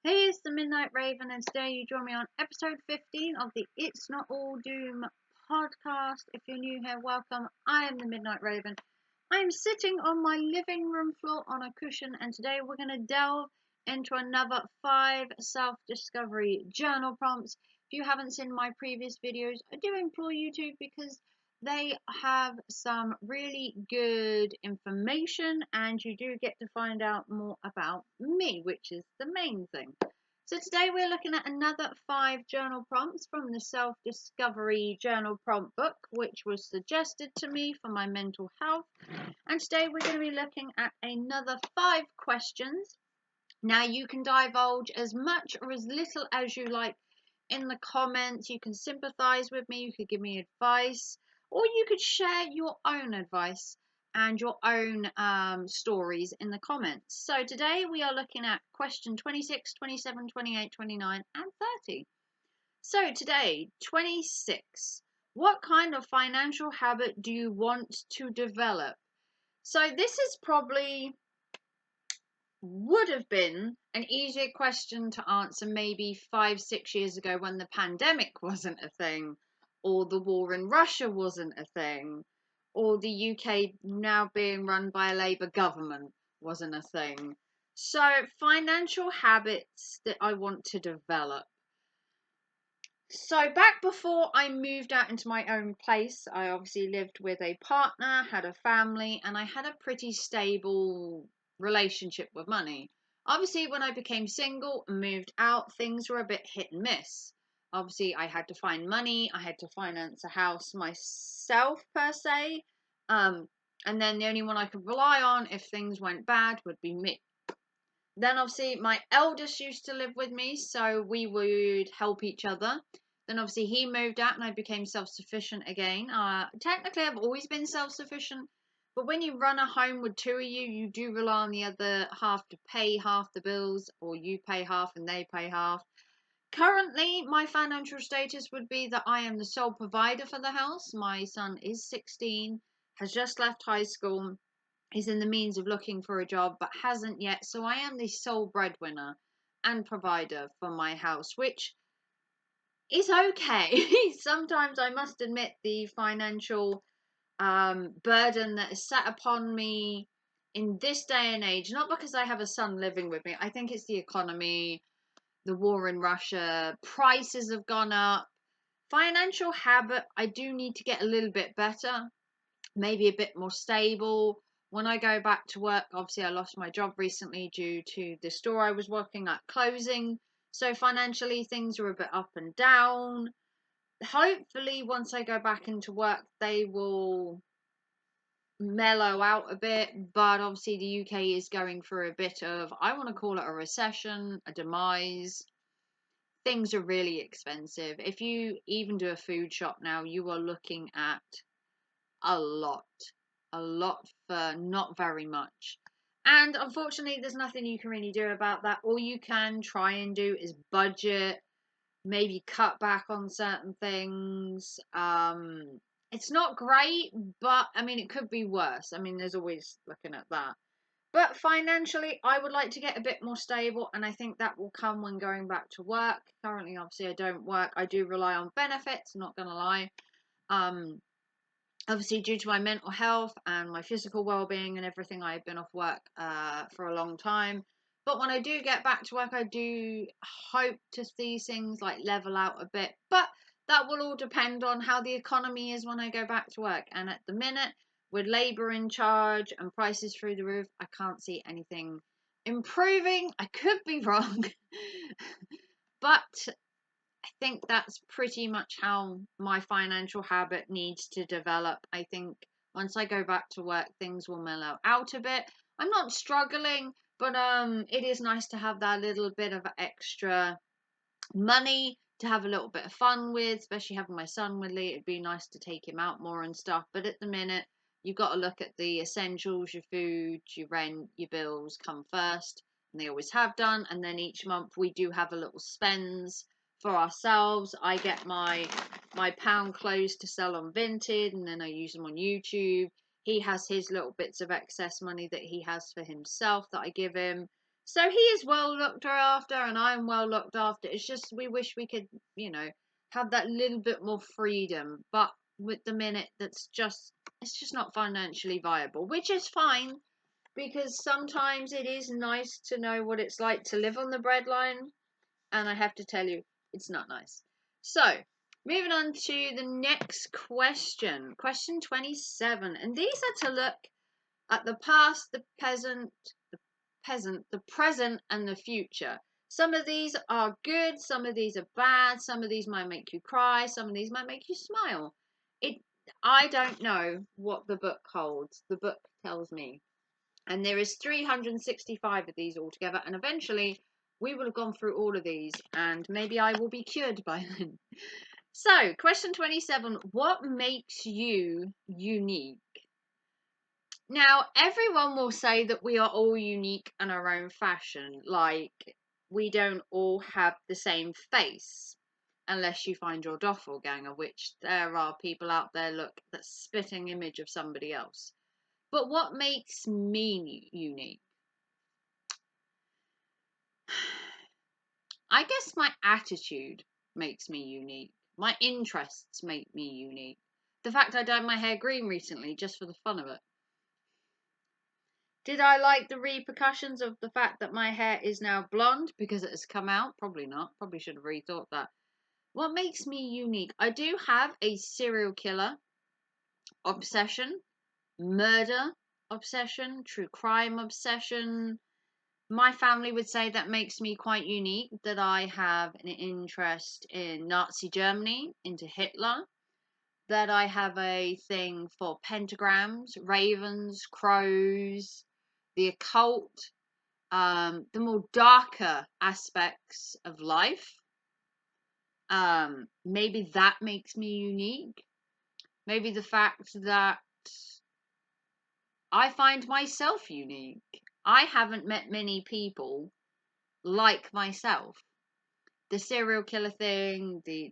Hey, it's the Midnight Raven, and today you join me on episode 15 of the It's Not All Doom podcast. If you're new here, welcome. I am the Midnight Raven. I'm sitting on my living room floor on a cushion, and today we're going to delve into another 5 self-discovery journal prompts. If you haven't seen my previous videos, I do implore you to, because they have some really good information and you do get to find out more about me, which is the main thing. So today we're looking at another 5 journal prompts from the Self-Discovery Journal Prompt book, which was suggested to me for my mental health. And today we're going to be looking at another 5 questions. Now you can divulge as much or as little as you like in the comments. You can sympathize with me, you could give me advice, or you could share your own advice and your own stories in the comments. So today we are looking at question 26, 27, 28, 29 and 30. So today, 26. What kind of financial habit do you want to develop? So this is probably would have been an easier question to answer maybe 5-6 years ago when the pandemic wasn't a thing, or the war in Russia wasn't a thing, or the UK now being run by a Labour government wasn't a thing. So financial habits that I want to develop. So back before I moved out into my own place, I obviously lived with a partner, had a family, and I had a pretty stable relationship with money. Obviously, when I became single and moved out, things were a bit hit and miss. Obviously, I had to find money, I had to finance a house myself per se, and then the only one I could rely on if things went bad would be me. Then obviously my eldest used to live with me, so we would help each other. Then obviously he moved out and I became self-sufficient again. Technically I've always been self-sufficient, but when you run a home with 2 of you, you do rely on the other half to pay half the bills, or you pay half and they pay half. Currently, my financial status would be that I am the sole provider for the house. My son is 16, has just left high school, is in the means of looking for a job but hasn't yet, so I am the sole breadwinner and provider for my house, which is okay. Sometimes I must admit the financial burden that is set upon me in this day and age, not because I have a son living with me. I think it's the economy, the war in Russia, prices have gone up. Financial habit, I do need to get a little bit better, maybe a bit more stable. When I go back to work, obviously I lost my job recently due to the store I was working at closing. So financially things are a bit up and down. Hopefully once I go back into work, they will mellow out a bit. But obviously the UK is going through a bit of, I want to call it a recession, a demise. Things are really expensive. If you even do a food shop now, you are looking at a lot for not very much. And unfortunately, there's nothing you can really do about that. All you can try and do is budget, maybe cut back on certain things. It's not great, but I mean, it could be worse. I mean, there's always looking at that. But financially, I would like to get a bit more stable, and I think that will come when going back to work. Currently, obviously, I don't work. I do rely on benefits, not gonna lie. Obviously, due to my mental health and my physical well-being and everything, I've been off work for a long time. But when I do get back to work, I do hope to see things like level out a bit. But that will all depend on how the economy is when I go back to work. And at the minute, with Labour in charge and prices through the roof, I can't see anything improving. I could be wrong. But I think that's pretty much how my financial habit needs to develop. I think once I go back to work, things will mellow out a bit. I'm not struggling, but it is nice to have that little bit of extra money to have a little bit of fun with, especially having my son with me. It'd be nice to take him out more and stuff. But at the minute, you've got to look at the essentials, your food, your rent, your bills come first, and they always have done. And then each month we do have a little spends for ourselves. I get my pound clothes to sell on Vinted, and then I use them on YouTube. He has his little bits of excess money that he has for himself that I give him. So he is well looked after and I'm well looked after. It's just we wish we could, you know, have that little bit more freedom. But with the minute it's just not financially viable, which is fine because sometimes it is nice to know what it's like to live on the breadline. And I have to tell you, it's not nice. So, moving on to the next question. Question 27. And these are to look at the past, the present, and the future. Some of these are good, some of these are bad, some of these might make you cry, some of these might make you smile. I don't know what the book holds. The book tells me. And there is 365 of these altogether, and eventually we will have gone through all of these, and maybe I will be cured by then. So, question 27. What makes you unique? Now, everyone will say that we are all unique in our own fashion, like we don't all have the same face, unless you find your doppelganger, which there are people out there, look, that spitting image of somebody else. But what makes me unique? I guess my attitude makes me unique. My interests make me unique. The fact I dyed my hair green recently just for the fun of it. Did I like the repercussions of the fact that my hair is now blonde because it has come out? Probably not. Probably should have rethought that. What makes me unique? I do have a serial killer obsession, murder obsession, true crime obsession. My family would say that makes me quite unique, that I have an interest in Nazi Germany, into Hitler, that I have a thing for pentagrams, ravens, crows, the occult, the more darker aspects of life. Maybe that makes me unique. Maybe the fact that I find myself unique. I haven't met many people like myself. The serial killer thing, the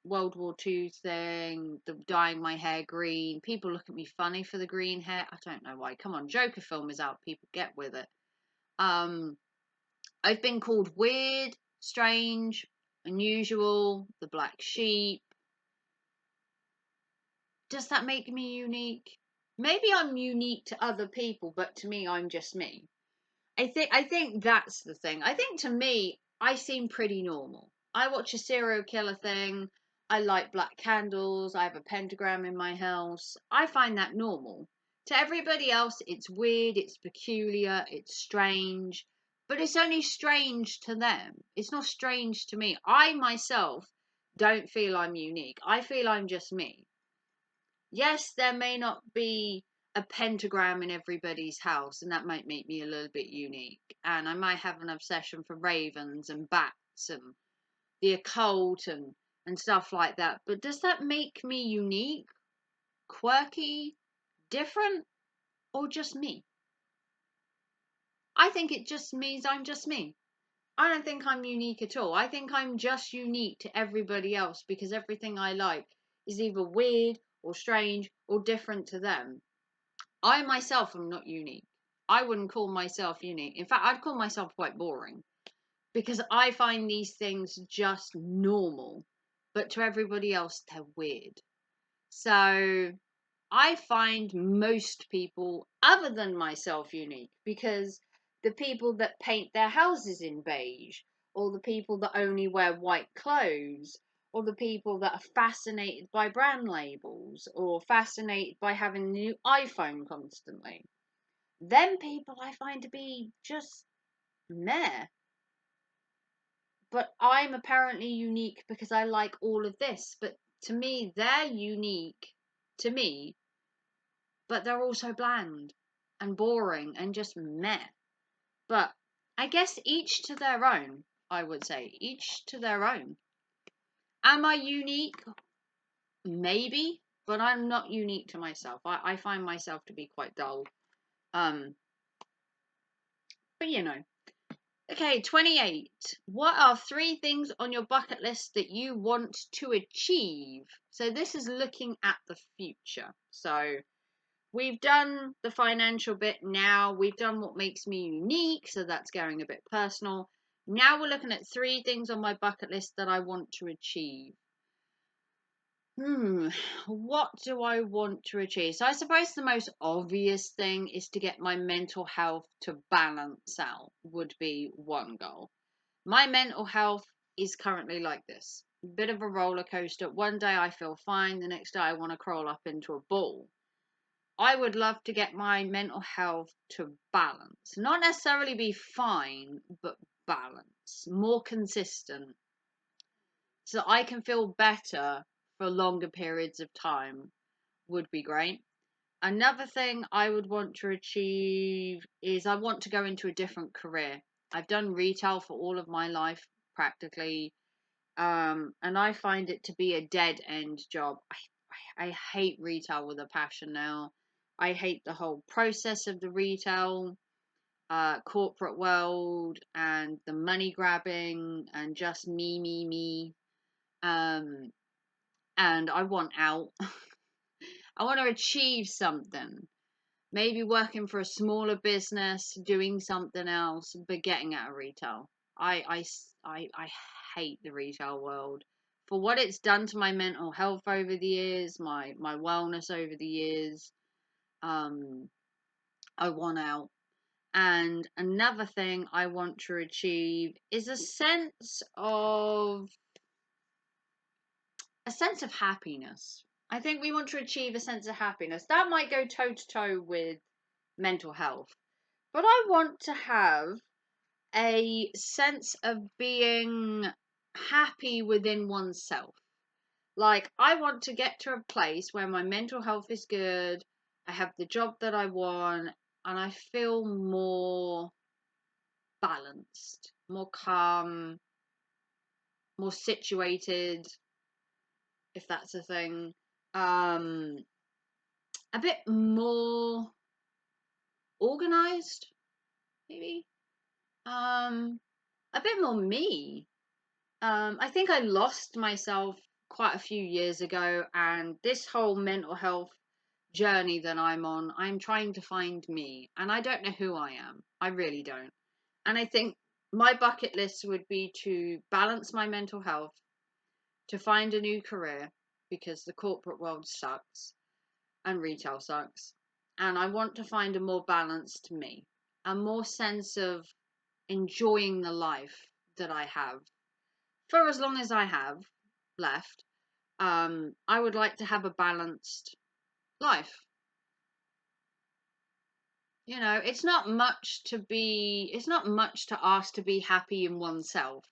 World War II thing, the dyeing my hair green. People look at me funny for the green hair. I don't know why. Come on, Joker film is out. People get with it. I've been called weird, strange, unusual, the black sheep. Does that make me unique? Maybe I'm unique to other people, but to me, I'm just me. I think that's the thing. I think to me, I seem pretty normal. I watch a serial killer thing. I light black candles. I have a pentagram in my house. I find that normal. To everybody else, it's weird, it's peculiar, it's strange. But it's only strange to them. It's not strange to me. I myself don't feel I'm unique. I feel I'm just me. Yes, there may not be a pentagram in everybody's house, and that might make me a little bit unique. And I might have an obsession for ravens and bats and the occult and stuff like that. But does that make me unique, quirky, different, or just me? I think it just means I'm just me. I don't think I'm unique at all. I think I'm just unique to everybody else because everything I like is either weird or strange or different to them. I myself am not unique. I wouldn't call myself unique. In fact, I'd call myself quite boring because I find these things just normal, but to everybody else, they're weird. So I find most people other than myself unique because the people that paint their houses in beige, or the people that only wear white clothes, or the people that are fascinated by brand labels, or fascinated by having a new iPhone constantly. Them people I find to be just meh. But I'm apparently unique because I like all of this. But to me, they're unique to me, but they're also bland and boring and just meh. But I guess each to their own, I would say. Each to their own. Am I unique? Maybe, but I'm not unique to myself. I find myself to be quite dull. But you know. Okay, 28. What are 3 things on your bucket list that you want to achieve? So this is looking at the future. So we've done the financial bit now. We've done what makes me unique, so that's going a bit personal. Now we're looking at 3 things on my bucket list that I want to achieve. What do I want to achieve? So I suppose the most obvious thing is to get my mental health to balance out, would be one goal. My mental health is currently like this. A bit of a roller coaster. One day I feel fine, the next day I want to crawl up into a ball. I would love to get my mental health to balance. Not necessarily be fine, but balance. More consistent. So I can feel better for longer periods of time would be great. Another thing I would want to achieve is I want to go into a different career. I've done retail for all of my life practically, and I find it to be a dead end job. I hate retail with a passion now. I hate the whole process of the retail corporate world and the money grabbing and just me. Um, and I want out. I want to achieve something. Maybe working for a smaller business, doing something else, but getting out of retail. I hate the retail world for what it's done to my mental health over the years, my wellness over the years. I want out. And another thing I want to achieve is a sense of happiness. I think we want to achieve a sense of happiness. That might go toe to toe with mental health. But I want to have a sense of being happy within oneself. Like, I want to get to a place where my mental health is good, I have the job that I want, and I feel more balanced, more calm, more situated, if that's a thing. Um, a bit more organized, maybe. A bit more me. I think I lost myself quite a few years ago, and this whole mental health journey that I'm on, I'm trying to find me, and I don't know who I am. I really don't. And I think my bucket list would be to balance my mental health, to find a new career, because the corporate world sucks and retail sucks. And I want to find a more balanced me, a more sense of enjoying the life that I have for as long as I have left. I would like to have a balanced life. You know, it's not much to ask to be happy in oneself.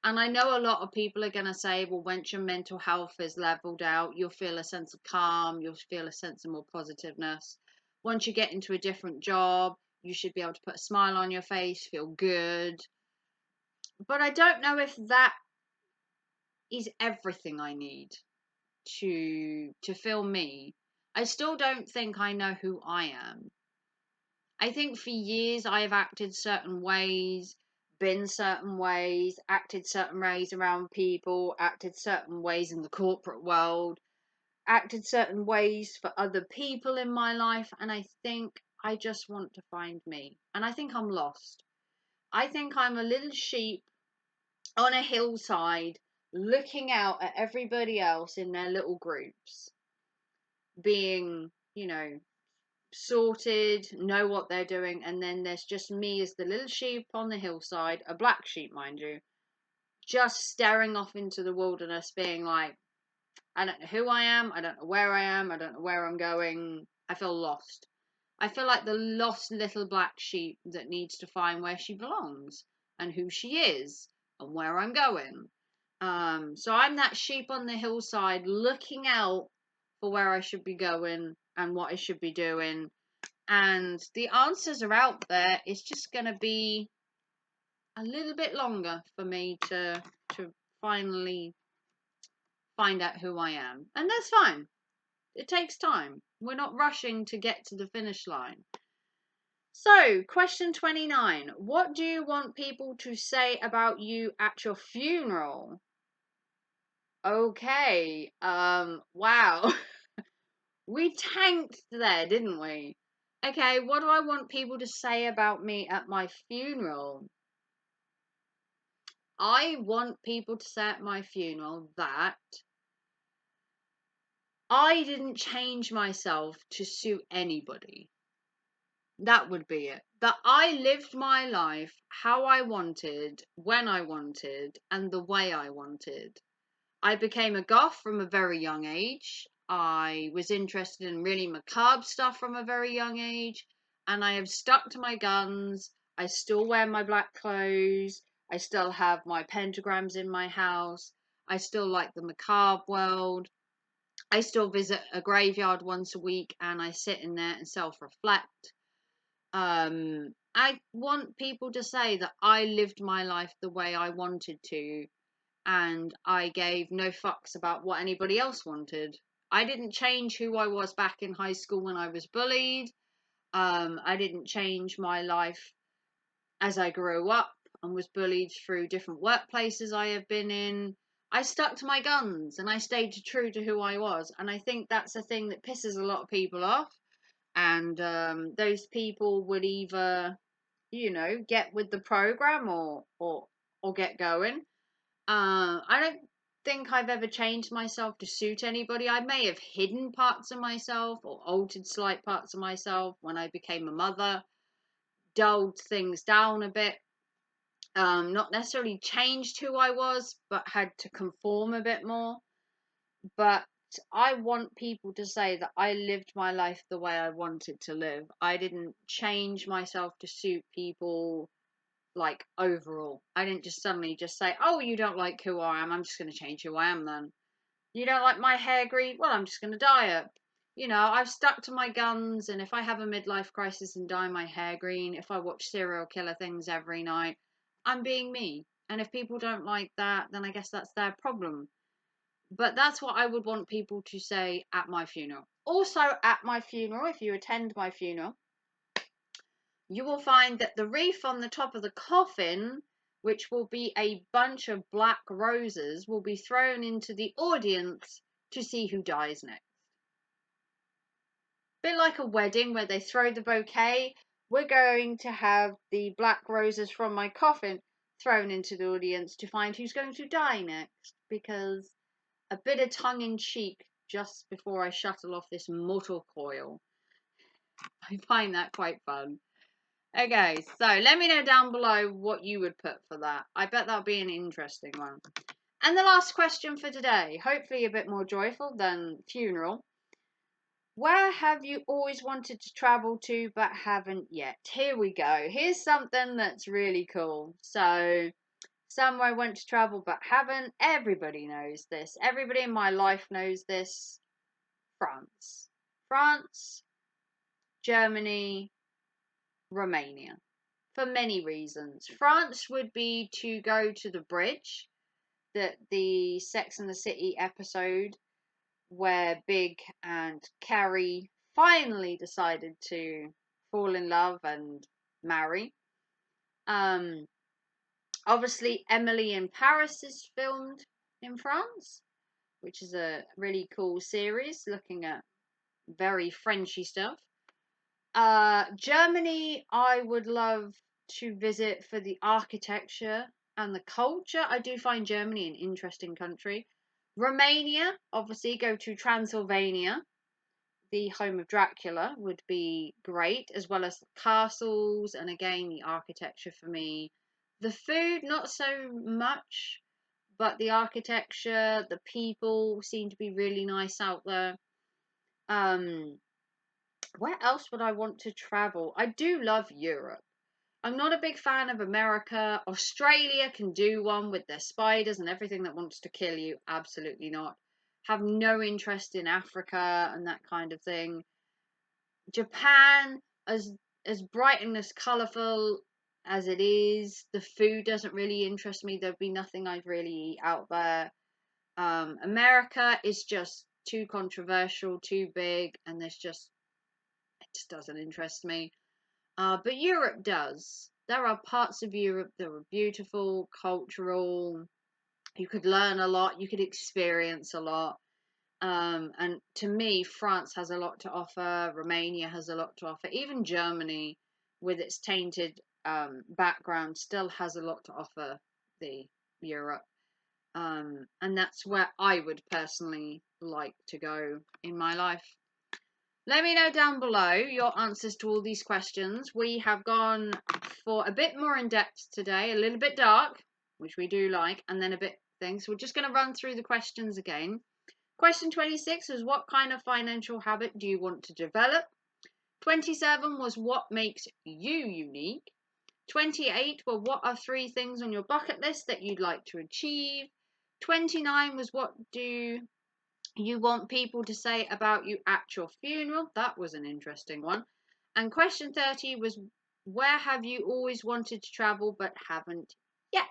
And I know a lot of people are going to say, well, once your mental health is leveled out, you'll feel a sense of calm, you'll feel a sense of more positiveness. Once you get into a different job, you should be able to put a smile on your face, feel good. But I don't know if that is everything I need to feel me. I still don't think I know who I am. I think for years I have acted certain ways, been certain ways, acted certain ways around people, acted certain ways in the corporate world, acted certain ways for other people in my life, and I think I just want to find me. And I think I'm lost. I think I'm a little sheep on a hillside looking out at everybody else in their little groups being, sorted, know what they're doing, and then there's just me as the little sheep on the hillside, a black sheep, mind you, just staring off into the wilderness, being like, I don't know who I am, I don't know where I am, I don't know where I'm going. I feel lost. I feel like the lost little black sheep that needs to find where she belongs and who she is and where I'm going. So I'm that sheep on the hillside looking out for where I should be going and what I should be doing. And the answers are out there. It's just going to be a little bit longer for me to finally find out who I am. And that's fine. It takes time. We're not rushing to get to the finish line. So, question 29. What do you want people to say about you at your funeral? Okay. Wow. We tanked there, didn't we? Okay, what do I want people to say about me at my funeral? I want people to say at my funeral that I didn't change myself to suit anybody. That would be it. That I lived my life how I wanted, when I wanted, and the way I wanted. I became a goth from a very young age. I was interested in really macabre stuff from a very young age, and I have stuck to my guns. I still wear my black clothes. I still have my pentagrams in my house. I still like the macabre world. I still visit a graveyard once a week and I sit in there and self reflect. I want people to say that I lived my life the way I wanted to, and I gave no fucks about what anybody else wanted. I didn't change who I was back in high school when I was bullied. I didn't change my life as I grew up and was bullied through different workplaces I have been in. I stuck to my guns and I stayed true to who I was. And I think that's a thing that pisses a lot of people off. And those people would either, get with the program or get going. I don't think I've ever changed myself to suit anybody. I may have hidden parts of myself or altered slight parts of myself when I became a mother, dulled things down a bit. Not necessarily changed who I was, but had to conform a bit more. But I want people to say that I lived my life the way I wanted to live. I didn't change myself to suit people, like, overall. I didn't just suddenly just say, oh, you don't like who I am, I'm just going to change who I am then. You don't like my hair green? Well, I'm just going to dye it. I've stuck to my guns, and if I have a midlife crisis and dye my hair green, if I watch serial killer things every night, I'm being me. And if people don't like that, then I guess that's their problem. But that's what I would want people to say at my funeral. Also, at my funeral, if you attend my funeral, you will find that the wreath on the top of the coffin, which will be a bunch of black roses, will be thrown into the audience to see who dies next. A bit like a wedding where they throw the bouquet, we're going to have the black roses from my coffin thrown into the audience to find who's going to die next, because a bit of tongue in cheek just before I shuttle off this mortal coil. I find that quite fun. Okay, so let me know down below what you would put for that. I bet that'll be an interesting one. And the last question for today, hopefully a bit more joyful than funeral. Where have you always wanted to travel to but haven't yet? Here we go. Here's something that's really cool. So, somewhere I want to travel but haven't. Everybody knows this. Everybody in my life knows this. France. France, Germany, Romania. For many reasons. France would be to go to the bridge, that the Sex and the City episode where Big and Carrie finally decided to fall in love and marry. Obviously, Emily in Paris is filmed in France, which is a really cool series looking at very Frenchy stuff. Germany, I would love to visit for the architecture and the culture. I do find Germany an interesting country. Romania, obviously, go to Transylvania, the home of Dracula, would be great, as well as the castles and again the architecture for me. The food, not so much, but the architecture, the people seem to be really nice out there. Um, where else would I want to travel? I do love Europe. I'm not a big fan of America. Australia can do one with their spiders and everything that wants to kill you. Absolutely not. Have no interest in Africa and that kind of thing. Japan, as bright and as colourful as it is, the food doesn't really interest me. There'd be nothing I'd really eat out there. America is just too controversial, too big, and it just doesn't interest me. But Europe does. There are parts of Europe that are beautiful, cultural. You could learn a lot. You could experience a lot. And to me, France has a lot to offer. Romania has a lot to offer. Even Germany, with its tainted background, still has a lot to offer the Europe. And that's where I would personally like to go in my life. Let me know down below your answers to all these questions. We have gone for a bit more in depth today, a little bit dark, which we do like, and then a bit things. So we're just going to run through the questions again. Question 26 was, what kind of financial habit do you want to develop? 27 was, what makes you unique? 28 were, what are 3 things on your bucket list that you'd like to achieve? 29 was, what do you want people to say about you at your funeral? That was an interesting one. And question 30 was, where have you always wanted to travel but haven't yet?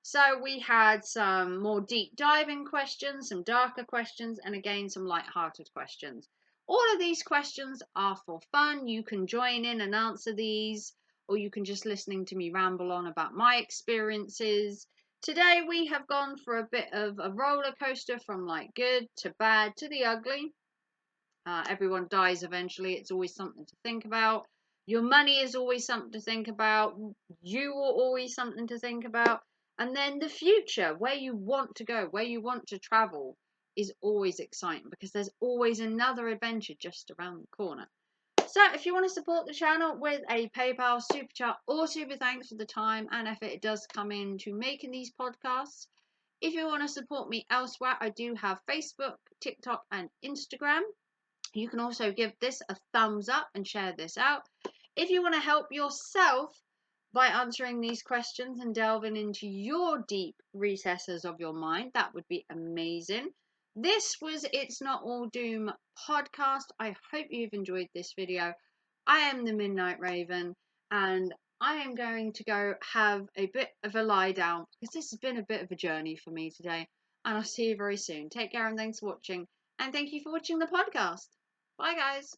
So we had some more deep diving questions, some darker questions, and again, some light-hearted questions. All of these questions are for fun. You can join in and answer these, or you can just listening to me ramble on about my experiences. Today we have gone for a bit of a roller coaster from like good to bad to the ugly. Everyone dies eventually. It's always something to think about. Your money is always something to think about. You are always something to think about. And then the future, where you want to go, where you want to travel, is always exciting because there's always another adventure just around the corner. So if you want to support the channel with a PayPal, super chat, or super thanks for the time and effort it does come into making these podcasts. If you want to support me elsewhere, I do have Facebook, TikTok, and Instagram. You can also give this a thumbs up and share this out. If you want to help yourself by answering these questions and delving into your deep recesses of your mind, that would be amazing. This was It's Not All Doom podcast. I hope you've enjoyed this video. I am the Midnight Raven, and I am going to go have a bit of a lie down because this has been a bit of a journey for me today. And I'll see you very soon. Take care and thanks for watching. And thank you for watching the podcast. Bye, guys.